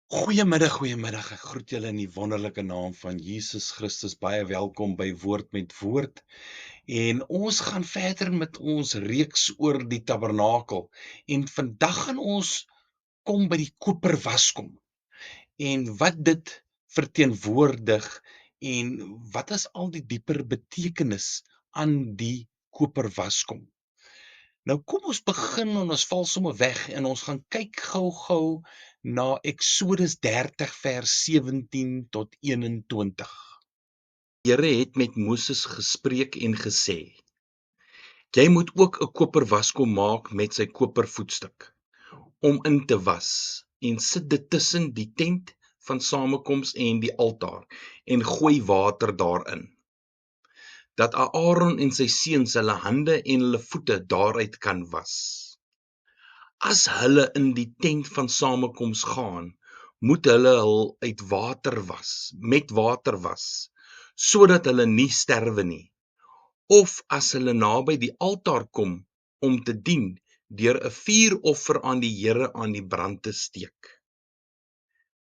Goeiemiddag. Ek groet julle in die wonderlike naam van Jesus Christus. Baie welkom by Woord met Woord. En ons gaan verder met ons reeks oor die tabernakel. En vandag gaan ons kom by die koperwaskom en wat dit verteenwoordig en wat is al die dieper betekenis aan die koperwaskom. Nou kom ons begin en ons val sommer weg en ons gaan kyk gou na Eksodus 30 vers 17 tot 21. Die Here het met Moses gespreek en gesê: Jy moet ook 'n koperwaskom maak met sy kopervoetstuk om in te was en sit dit tussen die tent van samekoms en die altaar en gooi water daarin, dat Aaron en sy seuns hulle hande en hulle voete daaruit kan was. As hulle in die tent van samekoms gaan, moet hulle hul uit water was, met water was, sodat hulle nie sterwe nie. Of as hulle naby die altaar kom om te dien, deur 'n vuuroffer aan die Here aan die brand te steek.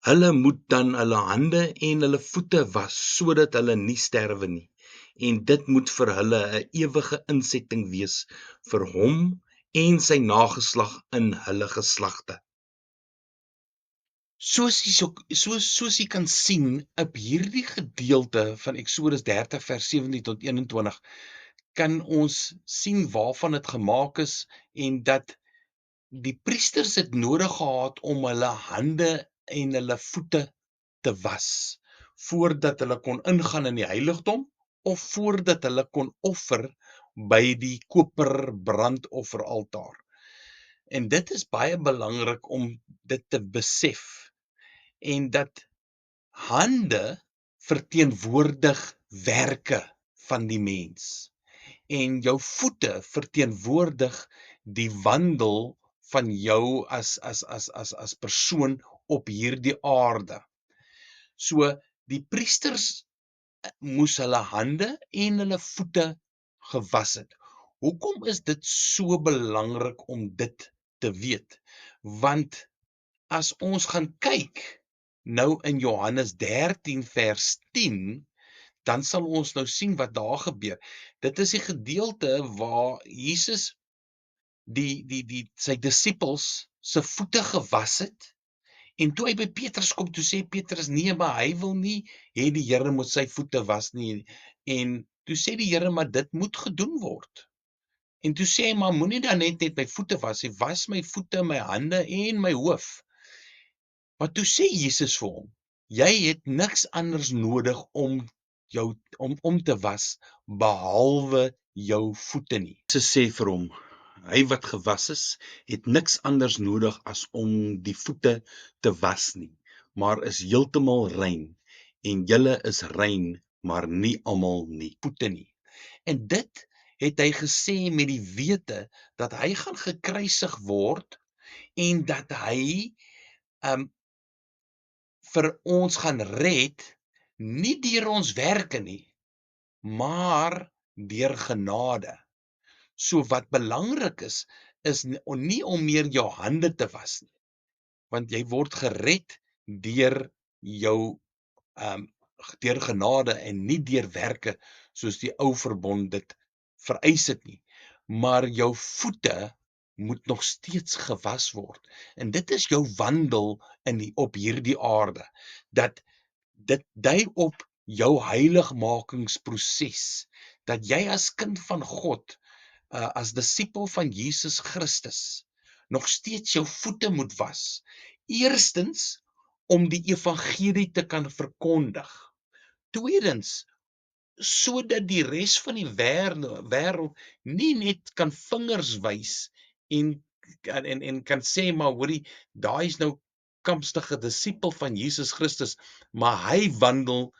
Hulle moet dan hulle hande en hulle voete was, sodat hulle nie sterwe nie. En dit moet vir hulle 'n ewige insetting wees vir hom en sy nageslag in hulle geslagte. Soos jy kan sien op hierdie gedeelte van Eksodus 30 vers 17 tot 21 kan ons sien waarvan dit gemaak is en dat die priesters het nodig gehad om hulle hande en hulle voete te was voordat hulle kon ingaan in die heiligdom of voordat hulle kon offer by die koper brandofferaltaar. En dit is baie belangrik om dit te besef en dat hande verteenwoordig werke van die mens en jou voete verteenwoordig die wandel van jou as persoon op hierdie aarde. So die priesters moes hulle hande en hulle voete gewas het. Hoekom is dit so belangrik om dit te weet? Want as ons gaan kyk nou in Johannes 13 vers 10, dan sal ons nou sien wat daar gebeur. Dit is die gedeelte waar Jesus sy disippels se voete gewas het. En toe hy by Petrus kom, toe sê Petrus: "Nee, maar hy wil nie hê die Here moet sy voete was nie." En toe sê die Here: "Maar dit moet gedoen word." En toe sê hy: "Maar moenie dan net my voete was nie, was my voete, my hande en my hoof." Maar toe sê Jesus vir hom: "Jy het niks anders nodig om jou om te was behalwe jou voete nie." Jesus sê vir hom: "Hy wat gewas is, het niks anders nodig as om die voete te was nie, maar is heeltemal rein. En julle is rein, maar nie almal nie, voete nie." En dit het hy gesê met die wete dat hy gaan gekruisig word en dat hy vir ons gaan red, nie deur ons werke nie, maar deur genade. So wat belangrik is nie om meer jou hande te was nie, want jy word gered deur jou deur genade en nie deur werke soos die ou verbond dit vereis het nie, maar jou voete moet nog steeds gewas word. En dit is jou wandel op hierdie aarde, dat dit dui op jou heiligmakingsproses, dat jy as kind van God, as disipel van Jesus Christus, nog steeds jou voete moet was. Eerstens, om die evangelie te kan verkondig. Tweedens, sodat die res van die wêreld nie net kan vingers wys en kan sê, maar hoorie, daai is nou kamstige disipel van Jesus Christus, maar hy wandel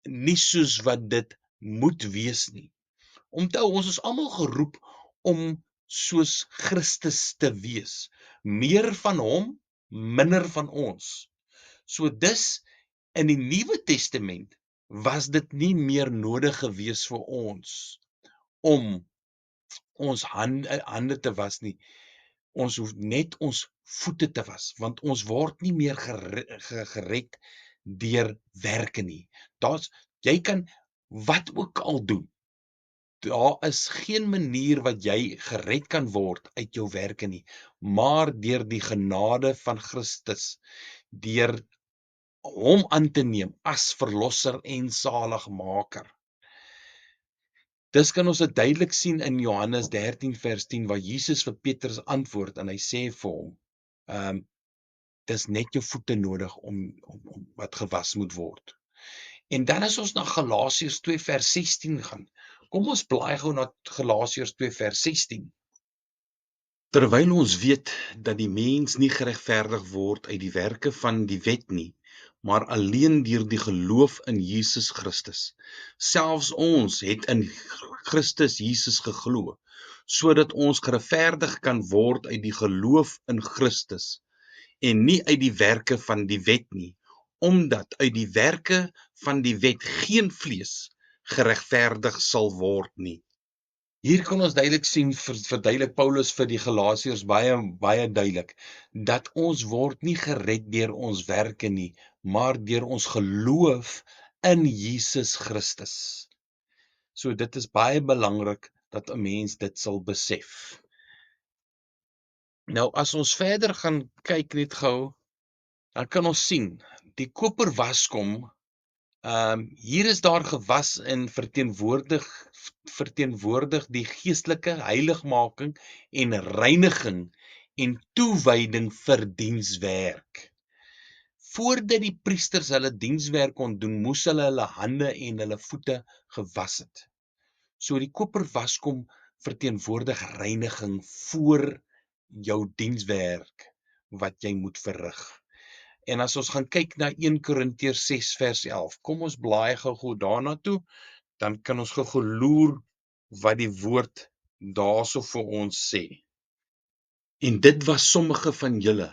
nie soos wat dit moet wees nie. Onthou, ons is almal geroep om soos Christus te wees. Meer van hom, minder van ons. So dus in die Nuwe Testament was dit nie meer nodig gewees vir ons om ons hande te was nie. Ons hoef net ons voete te was, want ons word nie meer gered deur werke nie. Jy kan wat ook al doen. Daar is geen manier wat jy gered kan word uit jou werke nie, maar deur die genade van Christus, deur hom aan te neem as verlosser en saligmaker. Dis kan ons dit duidelik sien in Johannes 13 vers 10 waar Jesus vir Petrus antwoord en hy sê vir hom, dis net jou voete nodig om wat gewas moet word. En dan as ons na Galasiërs 2 vers 16 gaan, kom ons blaai gou na Galasiërs 2 vers 16. Terwyl ons weet dat die mens nie geregverdig word uit die werke van die wet nie, maar alleen deur die geloof in Jesus Christus. Selfs ons het in Christus Jesus geglo, sodat ons geregverdig kan word uit die geloof in Christus en nie uit die werke van die wet nie, omdat uit die werke van die wet geen vlees geregverdig sal word nie. Hier kan ons duidelik sien, verduidelik Paulus vir die Galasiërs baie duidelik, dat ons word nie gered deur ons werke nie, maar deur ons geloof in Jesus Christus. So dit is baie belangrik dat 'n mens dit sal besef. Nou as ons verder gaan kyk net gou, dan kan ons sien, die koper waskom, hier is daar gewas en verteenwoordig die geestelike heiligmaking en reiniging en toewyding vir dienswerk. Voordat die priesters hulle dienswerk kon doen, moes hulle hande en hulle voete gewas het. So die koper waskom verteenwoordig reiniging voor jou dienswerk wat jy moet verrig. En as ons gaan kyk na 1 Korintiërs 6 vers 11, kom ons blaai gou daarna toe, dan kan ons gou loer wat die woord daarso vir ons sê. En dit was sommige van julle,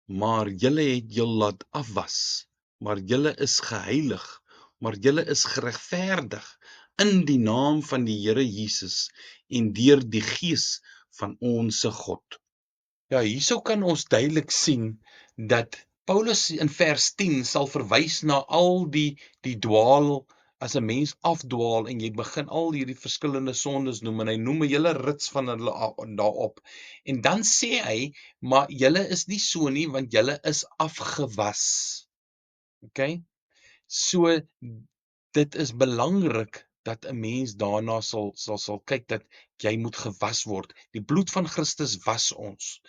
maar julle het julle laat afwas, maar julle is geheilig, maar julle is geregverdig in die naam van die Here Jesus en deur die Gees van ons God. Ja, hierso kan ons duidelik sien dat Paulus in vers 10 sal verwys na al die dwaal, as 'n mens afdwaal en jy begin al hierdie verskillende sondes noem, en hy noem 'n hele rits van hulle daarop. En dan sê hy, maar julle is nie so nie, want julle is afgewas. Okay? So, dit is belangrik dat 'n mens daarna sal kyk dat jy moet gewas word. Die bloed van Christus was ons.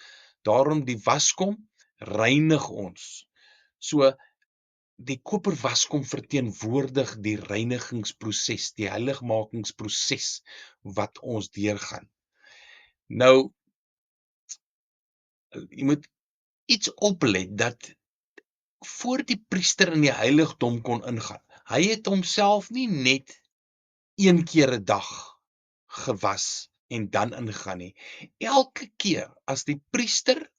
Daarom die waskom reinig ons. So die koper waskom verteenwoordig die reinigingsproses, die heiligmakingsproses wat ons deurgaan. Nou jy moet iets oplet dat voor die priester in die heiligdom kon ingaan, hy het homself nie net een keer 'n dag gewas en dan ingaan nie. Elke keer as die priester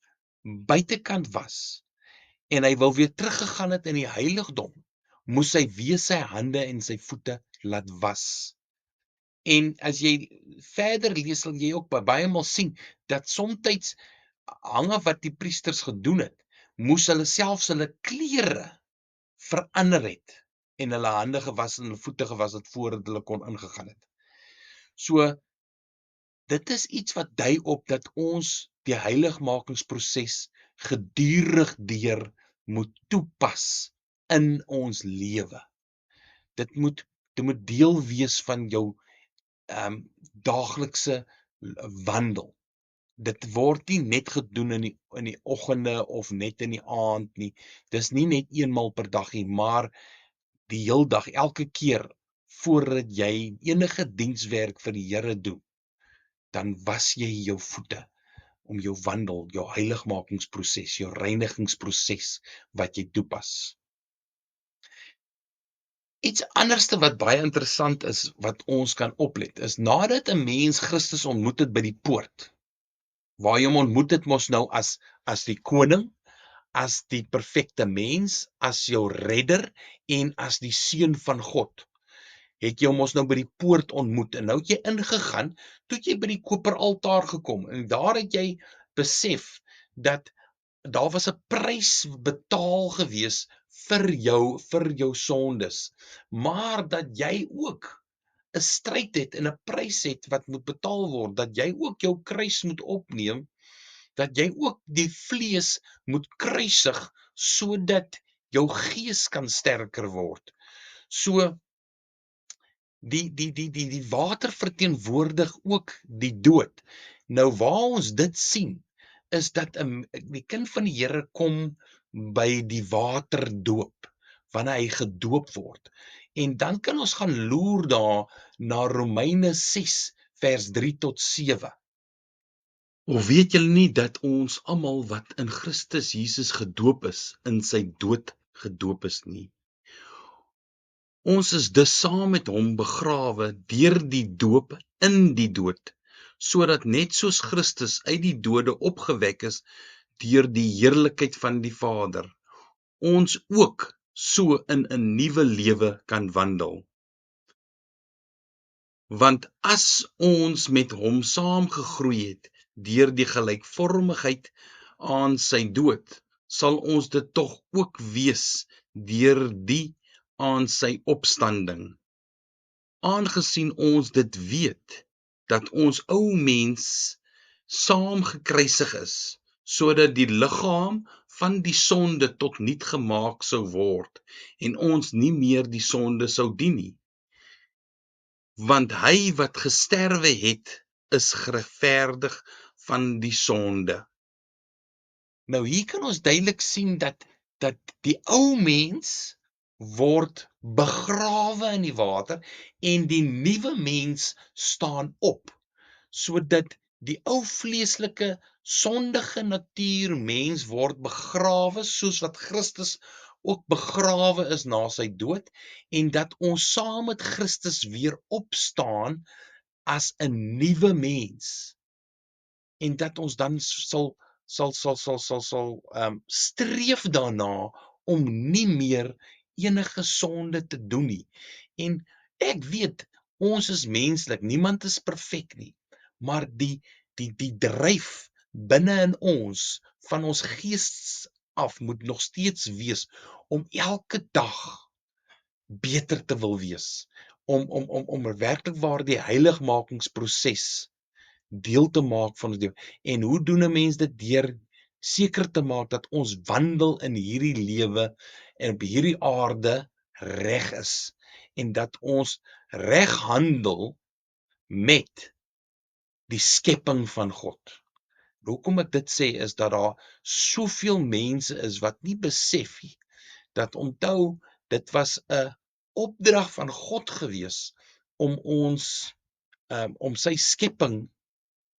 buitekant was en hy wil weer teruggegaan het in die heiligdom, moes hy weer sy hande en sy voete laat was. En as jy verder lees, sal jy ook baie maal sien dat soms hange wat die priesters gedoen het, moes hulle selfs hulle klere verander het en hulle hande gewas en hulle voete gewas het voordat hulle kon ingegaan het. So dit is iets wat dui op dat ons die heiligmakingsproses gedurig deur moet toepas in ons lewe. Dit moet deel wees van jou daaglikse wandel. Dit word nie net gedoen in die oggende of net in die aand nie. Dis nie net eenmal per dag nie, maar die heel dag, elke keer voordat jy enige dienswerk vir die Here doen, dan was jy jou voete om jou wandel, jou heiligmakingsproses, jou reinigingsproses wat jy toepas. Iets anderste wat baie interessant is, wat ons kan oplet, is nadat 'n mens Christus ontmoet het by die poort, waar jy hom ontmoet het mos nou as die koning, as die perfekte mens, as jou redder en as die seun van God, het jy hom mos nou by die poort ontmoet, en nou het jy ingegaan, toe het jy by die koperaltaar gekom, en daar het jy besef dat daar was 'n prys betaal gewees vir jou sondes, maar dat jy ook 'n stryd het en 'n prys het wat moet betaal word, dat jy ook jou kruis moet opneem, dat jy ook die vlees moet kruisig sodat jou gees kan sterker word. So die water verteenwoordig ook die dood. Nou waar ons dit sien, is dat die kind van die Here kom by die waterdoop, wanneer hy gedoop word. En dan kan ons gaan loer daar na Romeine 6 vers 3 tot 7. Of weet julle nie dat ons almal wat in Christus Jesus gedoop is, in sy dood gedoop is nie? Ons is dus saam met hom begrawe deur die doop in die dood, sodat net soos Christus uit die dode opgewek is deur die heerlikheid van die Vader, ons ook so in 'n nuwe lewe kan wandel. Want as ons met hom saamgegroei het deur die gelykvormigheid aan sy dood, sal ons dit tog ook wees deur die aan sy opstanding. Aangesien ons dit weet, dat ons ou mens saam gekruisig is, sodat die liggaam van die sonde tot niet gemaak sou word, en ons nie meer die sonde sou dien nie. Want hy wat gesterwe het, is geregverdig van die sonde. Nou hier kan ons duidelik sien dat die ou mens word begrawe in die water en die nuwe mens staan op, sodat die ou vleeslike sondige natuur mens word begrawe soos wat Christus ook begrawe is na sy dood, en dat ons saam met Christus weer opstaan as 'n nuwe mens, en dat ons dan sal streef daarna om nie meer enige sonde te doen nie. En ek weet, ons is menslik, niemand is perfek nie, maar die dryf binne in ons, van ons gees af, moet nog steeds wees, om elke dag beter te wil wees, om werklik waar die heiligmakingsproses deel te maak van ons lewe. En hoe doen 'n mens dit? Deur seker te maak dat ons wandel in hierdie lewe en op hierdie aarde reg is, en dat ons reg handel met die skepping van God. Hoekom ek dit sê, is dat daar soveel mense is wat nie besef nie, dat onthou, dit was 'n opdrag van God gewees om ons om sy skepping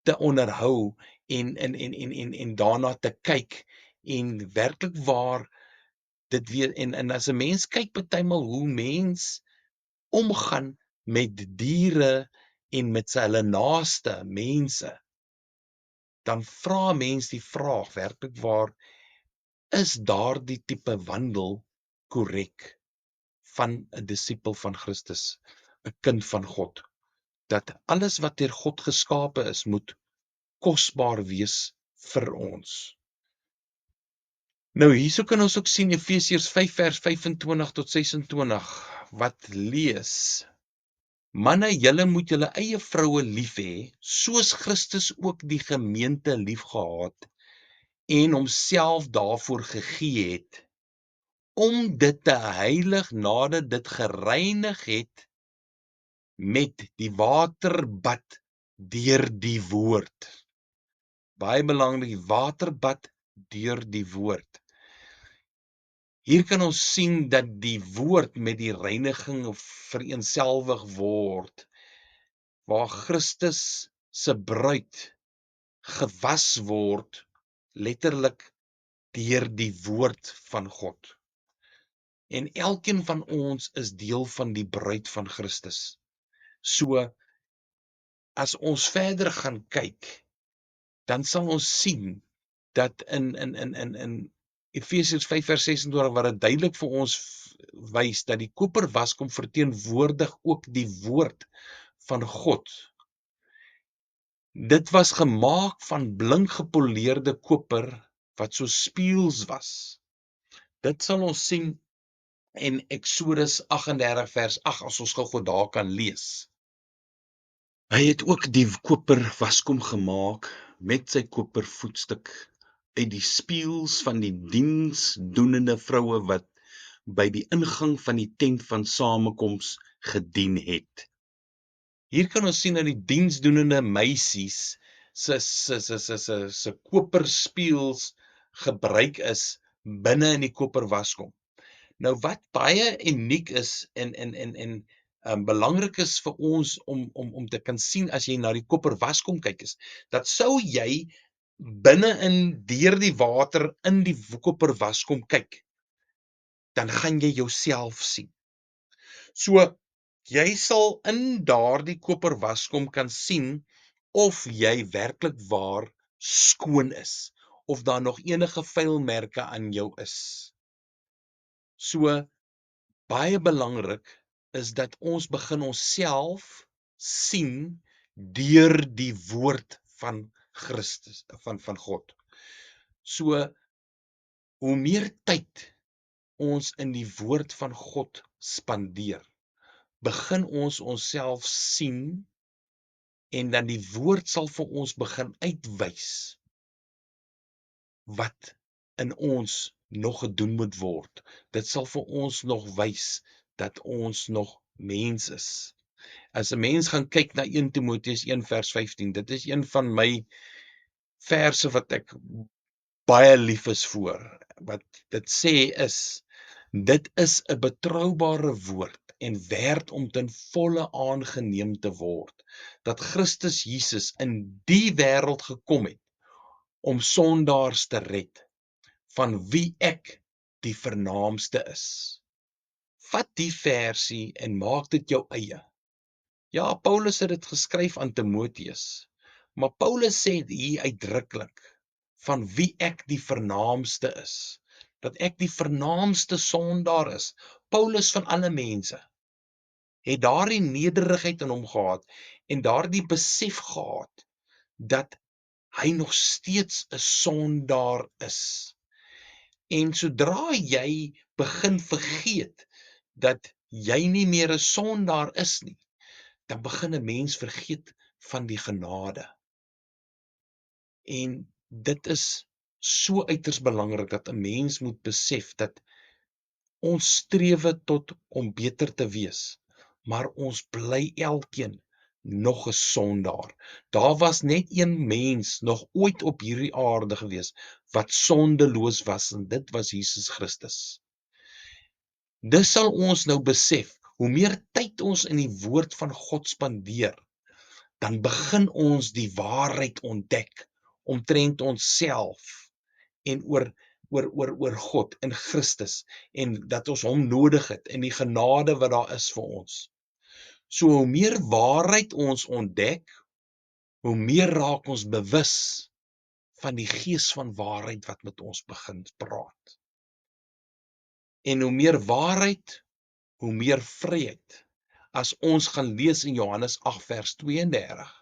te onderhou en daarna te kyk, en werklik waar dit weer, en as 'n mens kyk partymal hoe mens omgaan met diere en met hulle naaste mense, dan vra mens die vraag, werklik waar, is daardie tipe wandel korrek van 'n disipel van Christus, 'n kind van God, dat alles wat deur God geskape is, moet kosbaar wees vir ons. Nou hierso kan ons ook sien Efesiërs 5 vers 25 tot 26 wat lees: Manne, julle moet julle eie vroue lief hê, soos Christus ook die gemeente liefgehad en homself daarvoor gegee het, om dit te heilig nadat dit gereinig het met die waterbad deur die woord. Baie belangrik, die waterbad deur die woord. Hier kan ons sien dat die woord met die reiniging vereenselwig word, waar Christus se bruid gewas word, letterlik deur die woord van God. En elkeen van ons is deel van die bruid van Christus. So, as ons verder gaan kyk, dan sal ons sien dat in Efesiërs 5 vers 26, wat dit duidelik vir ons wys, dat die koperwas kom verteenwoordig ook die woord van God. Dit was gemaak van blink gepoleerde koper wat so spieëls was. Dit sal ons sien in Eksodus 38 vers 8 as ons gou daar kan lees. Hy het ook die koper waskom gemaak met sy kopervoetstuk uit die spieëls van die diensdoenende vroue wat by die ingang van die tent van samekoms gedien het. Hier kan ons sien dat die diensdoenende meisies se koperspieëls gebruik is binne in die koperwaskom. Nou wat baie uniek is en belangrik is vir ons om te kan sien as jy na die koperwaskom kyk is, dat sou jy binne in deur die water in die koperwaskom kyk, dan gaan jy jouself sien. So jy sal in daardie koperwaskom kan sien of jy werklik waar skoon is, of daar nog enige vuilmerke aan jou is. So baie belangrik is dat ons begin onsself sien deur die woord van Christus, van God. So hoe meer tyd ons in die woord van God spandeer, begin ons onsself sien en dan die woord sal vir ons begin uitwys wat in ons nog gedoen moet word. Dit sal vir ons nog wys dat ons nog mens is. As 'n mens gaan kyk na 1 Timoteus 1 vers 15, dit is een van my verse wat ek baie lief is voor. Wat dit sê is, dit is 'n betroubare woord en werd om ten volle aangeneem te word, dat Christus Jesus in die wêreld gekom het om sondaars te red, van wie ek die vernaamste is. Vat die versie en maak dit jou eie. Ja, Paulus het dit geskryf aan Timoteus, maar Paulus sê hier uitdruklik van wie ek die vernaamste is, dat ek die vernaamste sondaar is. Paulus van alle mense het daardie nederigheid in hom gehad en daardie besef gehad dat hy nog steeds 'n sondaar is. En sodra jy begin vergeet dat jy nie meer 'n sondaar is nie, dan begin 'n mens vergeet van die genade. En dit is so uiters belangrik dat 'n mens moet besef dat ons strewe tot om beter te wees, maar ons bly elkeen nog 'n sondaar. Daar was net een mens nog ooit op hierdie aarde gewees wat sondeloos was en dit was Jesus Christus. Dis sal ons nou besef, hoe meer tyd ons in die woord van God spandeer, dan begin ons die waarheid ontdek omtrent onsself en oor God in Christus en dat ons hom nodig het en die genade wat daar is vir ons. So hoe meer waarheid ons ontdek, hoe meer raak ons bewus van die gees van waarheid wat met ons begin praat. En hoe meer waarheid, hoe meer vryheid. As ons gaan lees in Johannes 8 vers 32,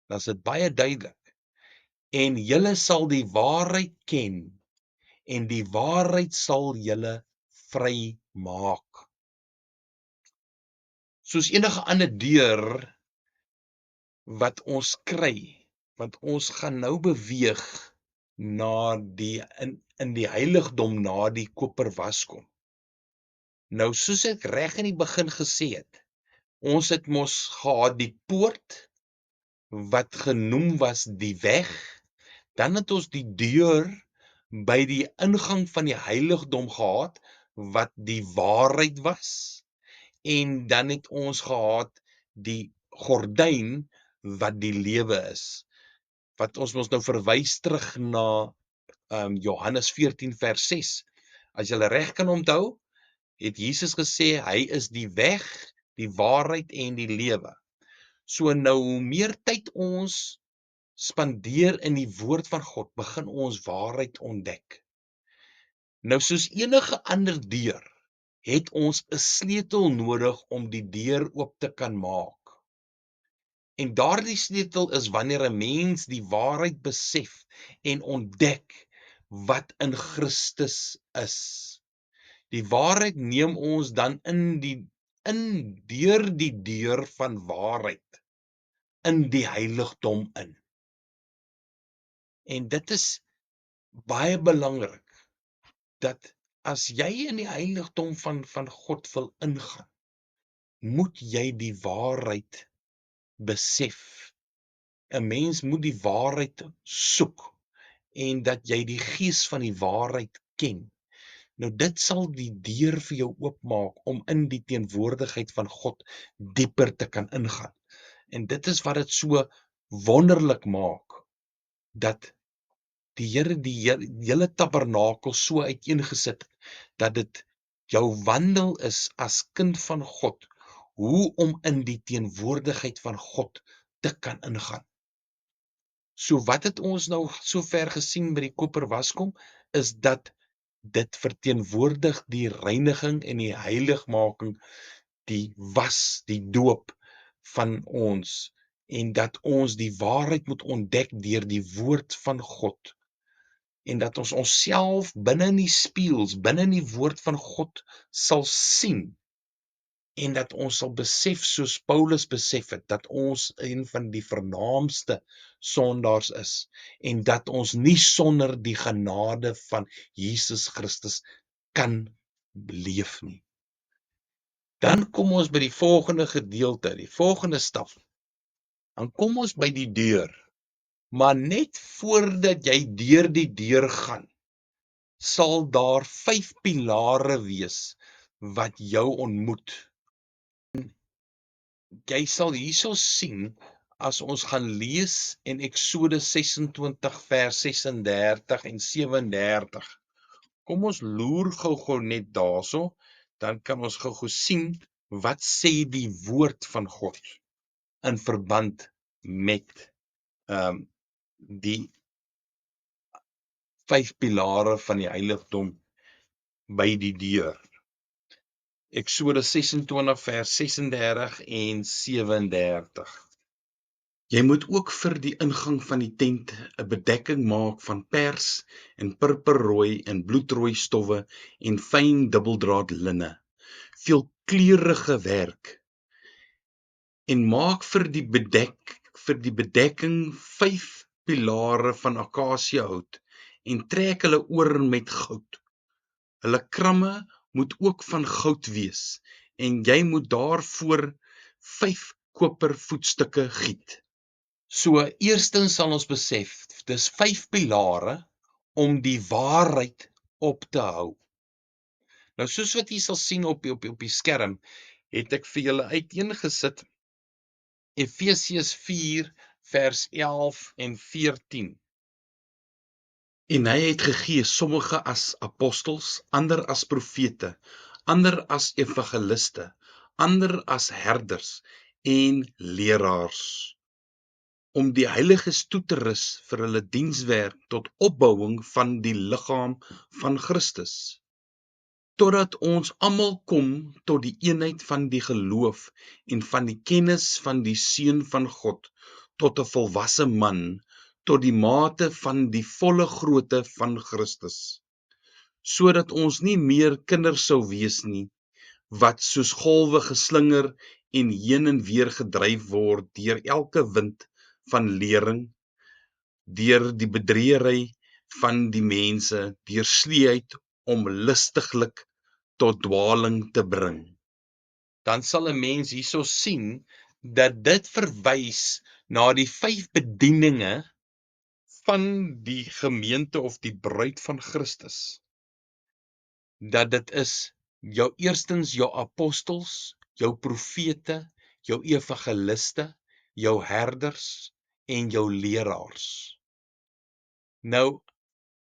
dan is dit baie duidelik. En julle sal die waarheid ken en die waarheid sal julle vry maak. Soos enige ander deur wat ons kry, want ons gaan nou beweeg na die in die heiligdom na die koperwaskom. Nou soos ek reg in die begin gesê het, ons het mos gehad die poort wat genoem was die weg, dan het ons die deur by die ingang van die heiligdom gehad wat die waarheid was en dan het ons gehad die gordyn wat die lewe is. Wat ons mos nou verwys terug na Johannes 14 vers 6. As jy reg kan onthou, het Jesus gesê hy is die weg, die waarheid en die lewe. So nou hoe meer tyd ons spandeer in die woord van God, begin ons waarheid ontdek. Nou soos enige ander deur, het ons 'n sleutel nodig om die deur oop te kan maak. En daardie sleutel is wanneer 'n mens die waarheid besef en ontdek wat in Christus is. Die waarheid neem ons dan deur die deur van waarheid in die heiligdom in. En dit is baie belangrik dat as jy in die heiligdom van God wil ingaan, moet jy die waarheid besef. 'n Mens moet die waarheid soek en dat jy die gees van die waarheid ken. Nou dit sal die deur vir jou oopmaak om in die teenwoordigheid van God dieper te kan ingaan. En dit is wat dit so wonderlik maak dat die Here die hele tabernakel so uiteengesit het dat dit jou wandel is as kind van God, hoe om in die teenwoordigheid van God te kan ingaan. So wat het ons nou sover gesien by die koperwaskom, is dat dit verteenwoordig die reiniging en die heiligmaking, die was, die doop van ons, en dat ons die waarheid moet ontdek deur die woord van God, en dat ons onsself binne in die spieëls, binne in die woord van God sal sien, en dat ons sal besef, soos Paulus besef het, dat ons een van die vernaamste sondaars is, en dat ons nie sonder die genade van Jesus Christus kan beleef nie. Dan kom ons by die volgende gedeelte, die volgende stap. Dan kom ons by die deur. Maar net voordat jy deur die deur gaan, sal daar 5 pilare wees wat jou ontmoet. Jy sal hierso sien, as ons gaan lees in Eksodus 26 vers 36 en 37. Kom ons loer gou net daarso, dan kan ons gou sien wat sê die woord van God in verband met die 5 pilare van die heiligdom by die deur. Eksodus 26 vers 36 en 37. Jy moet ook vir die ingang van die tent 'n bedekking maak van pers en purperrooi en bloedrooi stowwe en fyn dubbeldraad linne, veelkleurige werk. En maak vir die bedekking 5 pilare van akasiëhout en trek hulle oor met goud. Hulle kramme moet ook van goud wees en jy moet daarvoor 5 koper voetstukke giet. So eerstens sal ons besef, dis 5 pilare om die waarheid op te hou. Nou soos wat jy sal sien op die skerm, het ek vir julle uiteengesit Efesiërs 4 vers 11 en 14. En hy het gegee sommige as apostels, ander as profete, ander as evangeliste, ander as herders en leraars, om die heiliges toe te rus vir hulle dienswerk tot opbouing van die liggaam van Christus, totdat ons almal kom tot die eenheid van die geloof en van die kennis van die Seun van God, tot 'n volwasse man, tot die mate van die volle grootte van Christus, sodat ons nie meer kinders sou wees nie, wat soos golwe geslinger en heen en weer gedryf word deur elke wind van lering, deur die bedriegery van die mense, deur sleeheid om lustiglik tot dwaling te bring. Dan sal 'n mens hierso sien dat dit verwys na die 5 bedieninge van die gemeente of die bruid van Christus. Dat dit is eerstens jou apostels, jou profete, jou evangeliste, jou herders en jou leraars. Nou,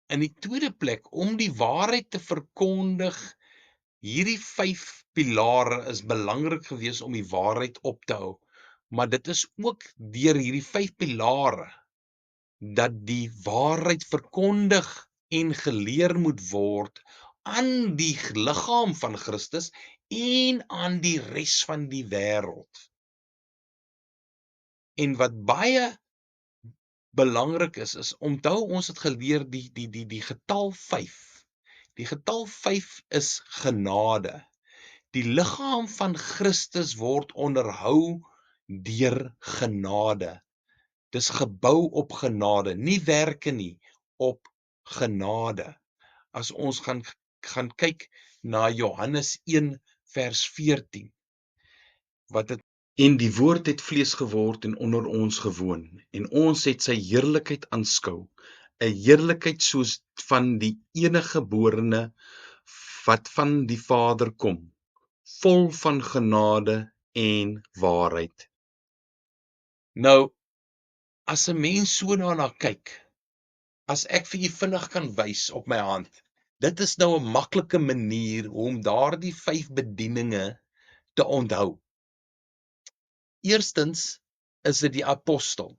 in die tweede plek, om die waarheid te verkondig, hierdie 5 pilare is belangrik gewees om die waarheid op te hou, maar dit is ook deur hierdie 5 pilare dat die waarheid verkondig en geleer moet word aan die liggaam van Christus en aan die res van die wêreld. En wat baie belangrik is onthou ons het geleer die getal 5. Die getal 5 is genade. Die liggaam van Christus word onderhou deur genade. Dis gebou op genade, nie werke nie, op genade. As ons gaan kyk na Johannes 1 vers 14, wat dit en die woord het vlees geword en onder ons gewoon, en ons het sy heerlikheid aanskou, 'n heerlikheid soos van die eniggeborene wat van die Vader kom, vol van genade en waarheid. Nou, as 'n mens so daarna kyk, as ek vir julle vinnig kan wys op my hand, dit is nou 'n maklike manier om daardie 5 bedieninge te onthou. Eerstens is dit die apostel.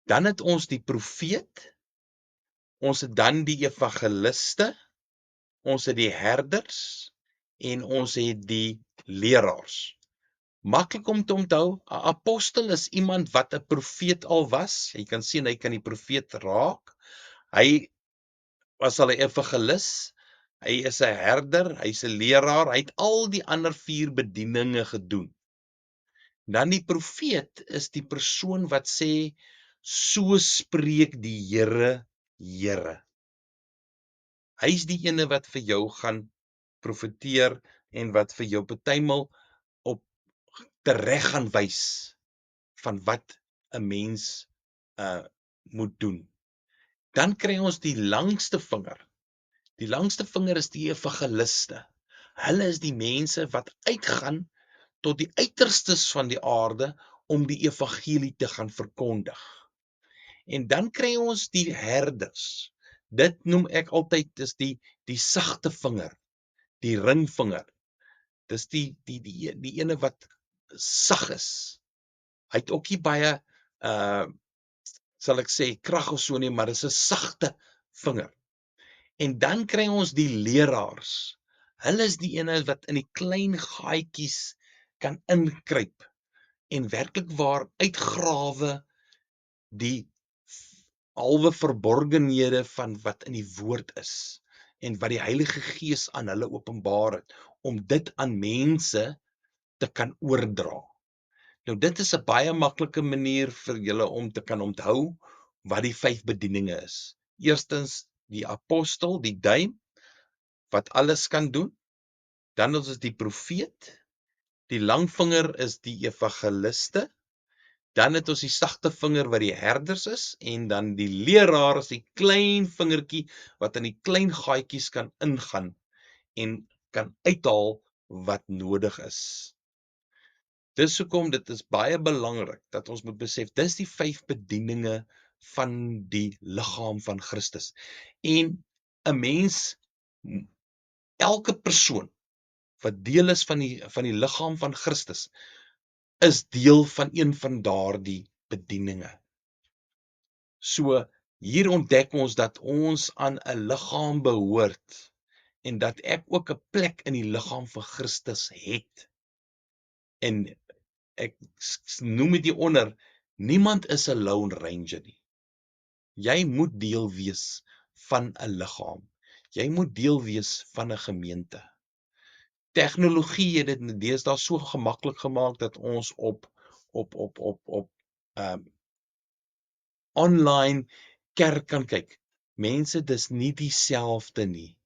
Dan het ons die profeet, ons het dan die evangeliste, ons het die herders en ons het die leraars. Maklik om te onthou, 'n apostel is iemand wat 'n profeet al was. Jy kan sien hy kan die profeet raak. Hy was al 'n evangelis, hy is 'n herder, hy's 'n leraar, hy het al die ander 4 bedieninge gedoen. Dan die profeet is die persoon wat sê, so spreek die Here, Here. Hy's die ene wat vir jou gaan profeteer en wat vir jou partymal op tereg gaan wys van wat 'n mens moet doen. Dan kry ons die langste vinger. Die langste vinger is die evangeliste. Hulle is die mense wat uitgaan tot die uiterstes van die aarde om die evangelie te gaan verkondig. En dan kry ons die herders. Dit noem ek altyd is die sagte vinger, die ringvinger. Dis die ene wat sag is. Hy het ook nie baie sal ek sê krag of so nie, maar dis 'n sagte vinger. En dan kry ons die leraars. Hulle is die ene wat in die klein gaatjies kan inkruip en werklik waar uitgrawe die halwe verborgenhede van wat in die woord is en wat die Heilige Gees aan hulle openbaar het om dit aan mense te kan oordra. Nou dit is 'n baie maklike manier vir julle om te kan onthou wat die 5 bedieninge is. Eerstens die apostel, die duim wat alles kan doen. Dan is dit die profeet. Die langvinger is die evangeliste. Dan het ons die sagte vinger wat die herders is en dan die leraar is die klein vingertjie wat in die klein gaatjies kan ingaan en kan uithaal wat nodig is. Dis hoekom dit is baie belangrik dat ons moet besef, dis die 5 bedieninge van die liggaam van Christus. En 'n mens, elke persoon wat deel is van die liggaam van Christus, is deel van een van daardie bedieninge. So hier ontdek ons dat ons aan 'n liggaam behoort en dat ek ook 'n plek in die liggaam van Christus het. En ek noem dit hieronder, niemand is 'n lone ranger nie. Jy moet deel wees van 'n liggaam. Jy moet deel wees van 'n gemeente. Tegnologie het dit deesdae so gemaklik gemaak dat ons op online kerk kan kyk. Mense, dis nie dieselfde nie.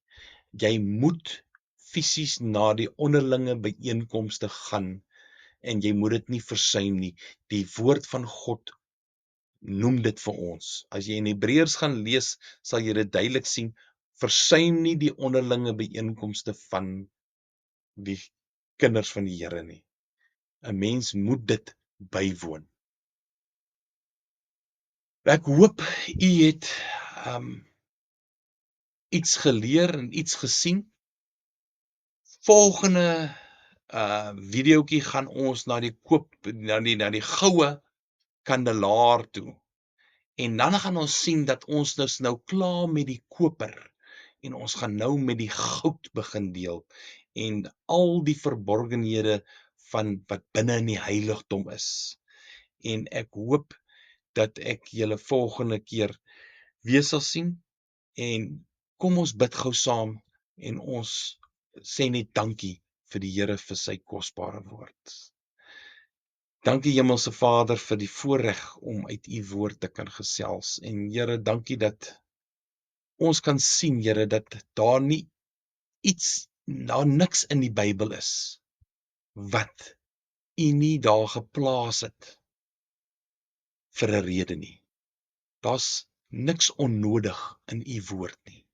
Jy moet fisies na die onderlinge byeenkomste gaan en jy moet dit nie versuim nie. Die woord van God noem dit vir ons. As jy in Hebreërs gaan lees, sal jy dit duidelik sien. Versuim nie die onderlinge byeenkomste van die kinders van die Here nie. 'n Mens moet dit bywoon. Ek hoop u het iets geleer en iets gesien. Volgende videoetjie gaan ons na die goue kandelaar toe. En dan gaan ons sien dat ons dus nou klaar met die koper en ons gaan nou met die goud begin deel en al die verborgenhede van wat binne in die heiligdom is. en ek hoop dat ek julle volgende keer weer sal sien, en kom ons bid gou saam, en ons sê net dankie vir die Here vir sy kosbare woord. Dankie Hemelse Vader vir die voorreg om uit u woord te kan gesels, en Here, dankie dat ons kan sien, Here, dat daar niks in die Bybel is wat u nie daar geplaas het vir 'n rede nie. Daar's niks onnodig in u woord nie.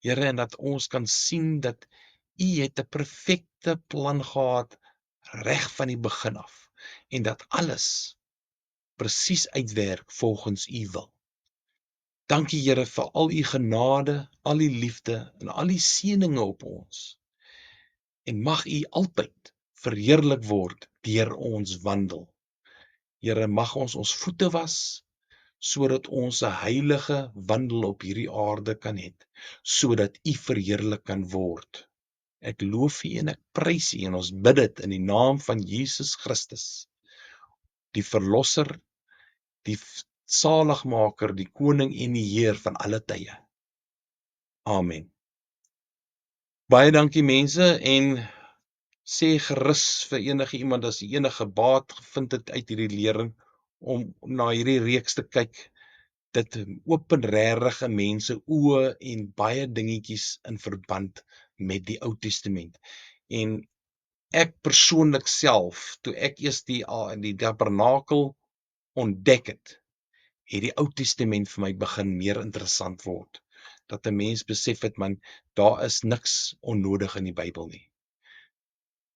Here, en dat ons kan sien dat u het 'n perfekte plan gehad reg van die begin af, en dat alles presies uitwerk volgens u wil. Dankie Here vir al u genade, al u liefde en al die seëninge op ons. En mag u altyd verheerlik word deur ons wandel. Here, mag ons voete was, sodat ons 'n heilige wandel op hierdie aarde kan hê, sodat u verheerlik kan word. Ek loof u en ek prys u, en ons bid dit in die naam van Jesus Christus, die verlosser, die saligmaker, die koning en die Heer van alle tye. Amen. Baie dankie mense, en sê gerus vir enige iemand as jy enige baat gevind het uit hierdie lering om na hierdie reeks te kyk. Dit open regtig 'n mens se oë en baie dingetjies in verband met die Ou Testament. En ek persoonlik self, toe ek eers die tabernakel ontdek het, het die Ou Testament vir my begin meer interessant word. Dat 'n mens besef het, man, daar is niks onnodig in die Bybel nie.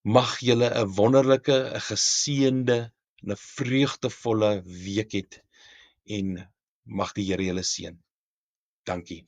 Mag julle 'n wonderlike, 'n geseënde en 'n vreugdevolle week hê, en mag die Here julle seën. Dankie.